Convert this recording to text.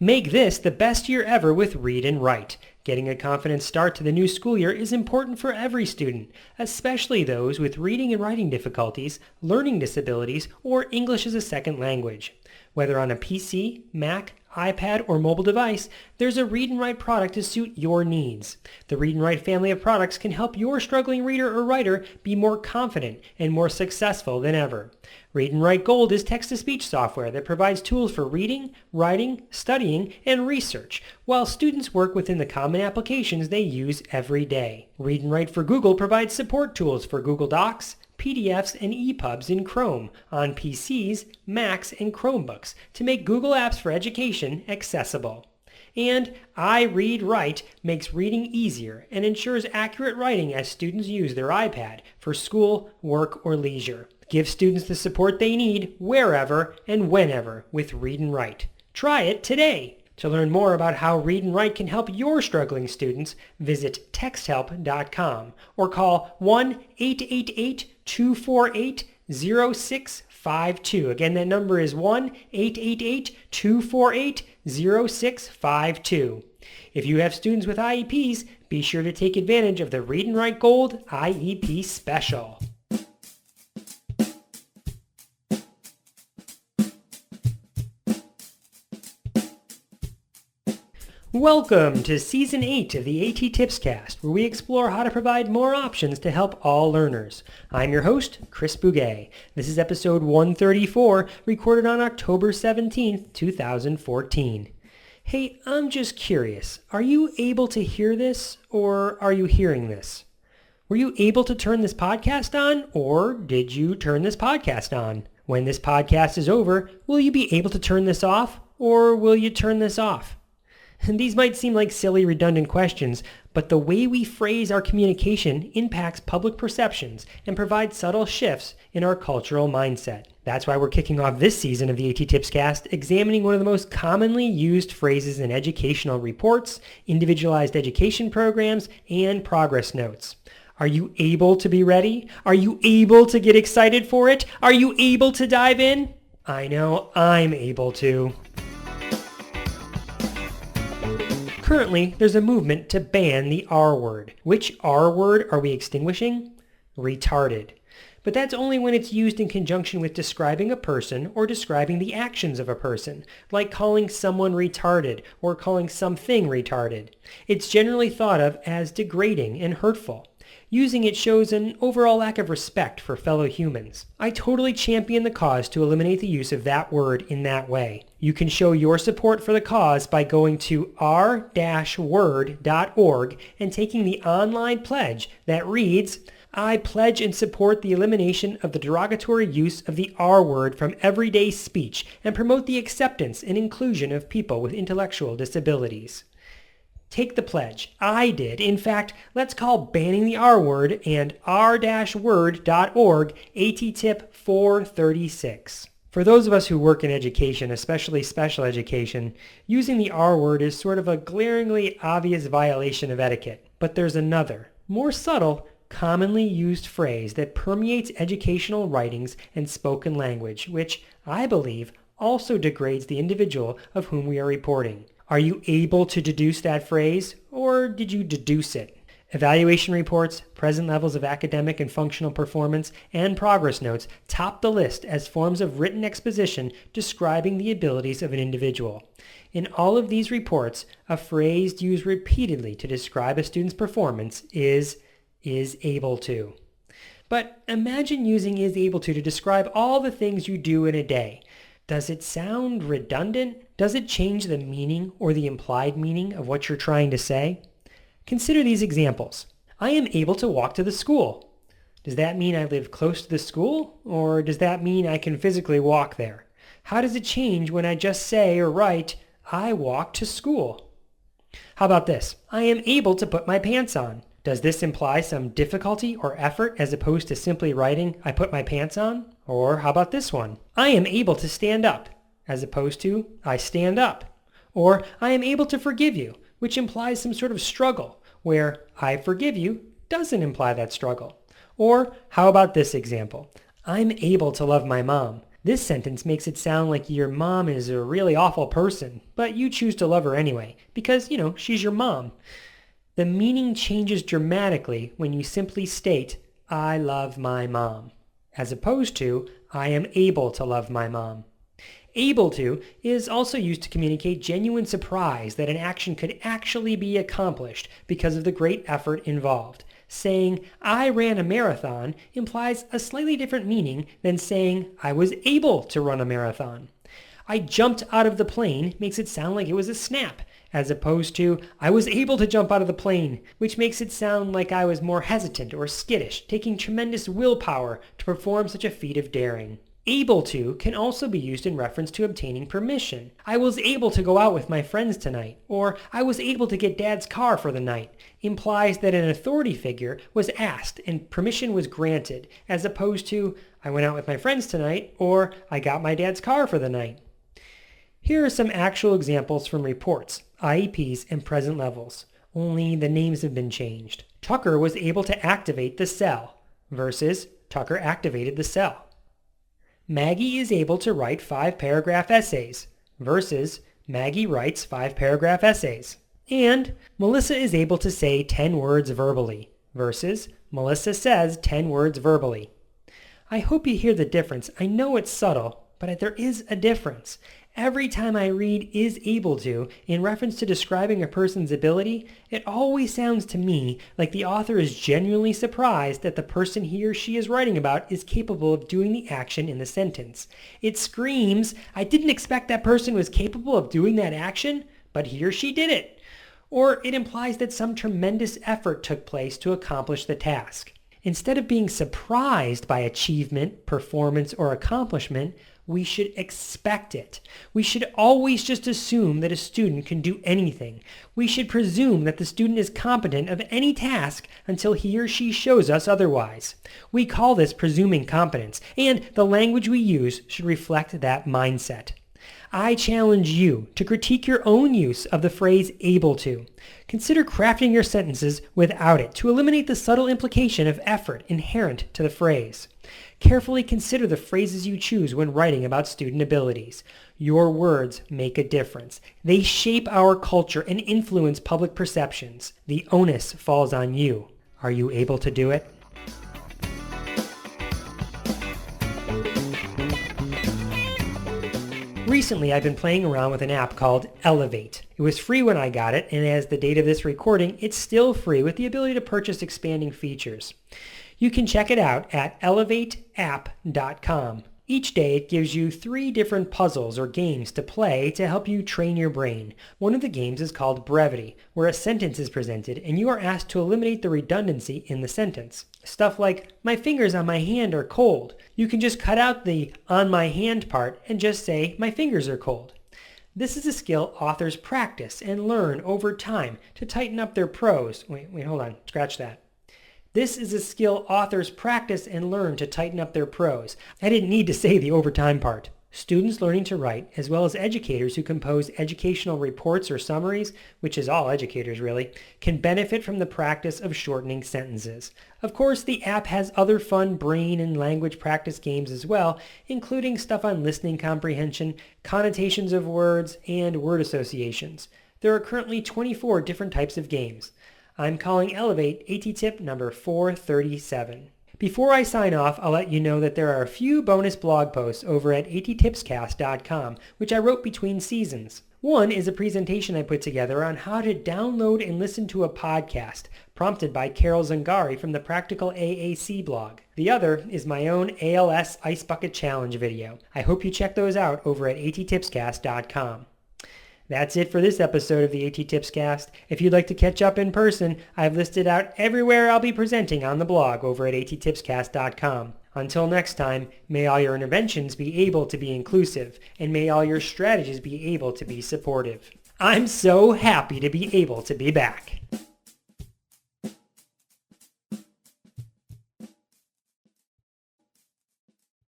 Make this the best year ever with Read and Write. Getting a confident start to the new school year is important for every student, especially those with reading and writing difficulties, learning disabilities, or English as a second language. Whether on a PC, Mac, iPad, or mobile device, there's a Read and Write product to suit your needs. The Read and Write family of products can help your struggling reader or writer be more confident and more successful than ever. Read and Write Gold is text-to-speech software that provides tools for reading, writing, studying, and research, while students work within the common applications they use every day. Read and Write for Google provides support tools for Google Docs, PDFs, and EPUBs in Chrome on PCs, Macs, and Chromebooks to make Google Apps for Education accessible. And I Read Write makes reading easier and ensures accurate writing as students use their iPad for school, work, or leisure. Give students the support they need wherever and whenever with Read and Write. Try it today. To learn more about how Read and Write can help your struggling students, visit texthelp.com or call 1-888-248-0652. Again, that number is 1-888-248-0652. If you have students with IEPs, be sure to take advantage of the Read and Write Gold IEP Special. Welcome to Season 8 of the A.T.TIPSCAST, where we explore how to provide more options to help all learners. I'm your host, Chris Bouguet. This is episode 134, recorded on October 17th, 2014. Hey, I'm just curious. Are you able to hear this, or are you hearing this? Were you able to turn this podcast on, or did you turn this podcast on? When this podcast is over, will you be able to turn this off, or will you turn this off? And these might seem like silly, redundant questions, but the way we phrase our communication impacts public perceptions and provides subtle shifts in our cultural mindset. That's why we're kicking off this season of the A.T.TIPScast examining one of the most commonly used phrases in educational reports, individualized education programs, and progress notes. Are you able to be ready? Are you able to get excited for it? Are you able to dive in? I know I'm able to. Currently, there's a movement to ban the R word. Which R word are we extinguishing? Retarded. But that's only when it's used in conjunction with describing a person or describing the actions of a person, like calling someone retarded or calling something retarded. It's generally thought of as degrading and hurtful. Using it shows an overall lack of respect for fellow humans. I totally champion the cause to eliminate the use of that word in that way. You can show your support for the cause by going to r-word.org and taking the online pledge that reads, I pledge and support the elimination of the derogatory use of the R word from everyday speech and promote the acceptance and inclusion of people with intellectual disabilities. Take the pledge. I did. In fact, let's call banning the R word and r-word.org A.T.TIP 436. For those of us who work in education, especially special education, using the R word is sort of a glaringly obvious violation of etiquette. But there's another, more subtle, commonly used phrase that permeates educational writings and spoken language, which I believe also degrades the individual of whom we are reporting. Are you able to deduce that phrase, or did you deduce it? Evaluation reports, present levels of academic and functional performance, and progress notes top the list as forms of written exposition describing the abilities of an individual. In all of these reports, a phrase used repeatedly to describe a student's performance is able to. But imagine using is able to describe all the things you do in a day. Does it sound redundant? Does it change the meaning or the implied meaning of what you're trying to say? Consider these examples. I am able to walk to the school. Does that mean I live close to the school, or does that mean I can physically walk there? How does it change when I just say or write, I walk to school? How about this? I am able to put my pants on. Does this imply some difficulty or effort as opposed to simply writing, I put my pants on? Or how about this one? I am able to stand up, as opposed to, I stand up. Or, I am able to forgive you, which implies some sort of struggle, where I forgive you doesn't imply that struggle. Or, how about this example? I'm able to love my mom. This sentence makes it sound like your mom is a really awful person, but you choose to love her anyway, because, she's your mom. The meaning changes dramatically when you simply state, I love my mom, as opposed to, I am able to love my mom. Able to is also used to communicate genuine surprise that an action could actually be accomplished because of the great effort involved. Saying, I ran a marathon implies a slightly different meaning than saying, I was able to run a marathon. I jumped out of the plane makes it sound like it was a snap, as opposed to, I was able to jump out of the plane, which makes it sound like I was more hesitant or skittish, taking tremendous willpower to perform such a feat of daring. Able to can also be used in reference to obtaining permission. I was able to go out with my friends tonight, or I was able to get Dad's car for the night, implies that an authority figure was asked and permission was granted, as opposed to, I went out with my friends tonight, or I got my dad's car for the night. Here are some actual examples from reports, IEPs, and present levels, only the names have been changed. Tucker was able to activate the cell versus Tucker activated the cell. Maggie is able to write 5-paragraph essays versus Maggie writes 5-paragraph essays. And Melissa is able to say 10 words verbally versus Melissa says 10 words verbally. I hope you hear the difference. I know it's subtle, but there is a difference. Every time I read is able to in reference to describing a person's ability, it always sounds to me like the author is genuinely surprised that the person he or she is writing about is capable of doing the action in the sentence. It screams, I didn't expect that person was capable of doing that action, but he or she did it. Or it implies that some tremendous effort took place to accomplish the task. Instead of being surprised by achievement, performance, or accomplishment, we should expect it. We should always just assume that a student can do anything. We should presume that the student is competent of any task until he or she shows us otherwise. We call this presuming competence, and the language we use should reflect that mindset. I challenge you to critique your own use of the phrase able to. Consider crafting your sentences without it to eliminate the subtle implication of effort inherent to the phrase. Carefully consider the phrases you choose when writing about student abilities. Your words make a difference. They shape our culture and influence public perceptions. The onus falls on you. Are you able to do it? Recently, I've been playing around with an app called Elevate. It was free when I got it, and as the date of this recording, it's still free with the ability to purchase expanding features. You can check it out at elevateapp.com. Each day it gives you 3 different puzzles or games to play to help you train your brain. One of the games is called Brevity, where a sentence is presented and you are asked to eliminate the redundancy in the sentence. Stuff like, my fingers on my hand are cold. You can just cut out the on my hand part and just say, my fingers are cold. This is a skill authors practice and learn over time to tighten up their prose. Hold on, scratch that. This is a skill authors practice and learn to tighten up their prose. I didn't need to say the overtime part. Students learning to write, as well as educators who compose educational reports or summaries, which is all educators really, can benefit from the practice of shortening sentences. Of course, the app has other fun brain and language practice games as well, including stuff on listening comprehension, connotations of words, and word associations. There are currently 24 different types of games. I'm calling Elevate AT-TIP number 437. Before I sign off, I'll let you know that there are a few bonus blog posts over at A.T.TIPSCAST.com, which I wrote between seasons. One is a presentation I put together on how to download and listen to a podcast, prompted by Carol Zangari from the Practical AAC blog. The other is my own ALS Ice Bucket Challenge video. I hope you check those out over at A.T.TIPSCAST.com. That's it for this episode of the A.T.TIPSCAST. If you'd like to catch up in person, I've listed out everywhere I'll be presenting on the blog over at A.T.TIPSCAST.com. Until next time, may all your interventions be able to be inclusive, and may all your strategies be able to be supportive. I'm so happy to be able to be back.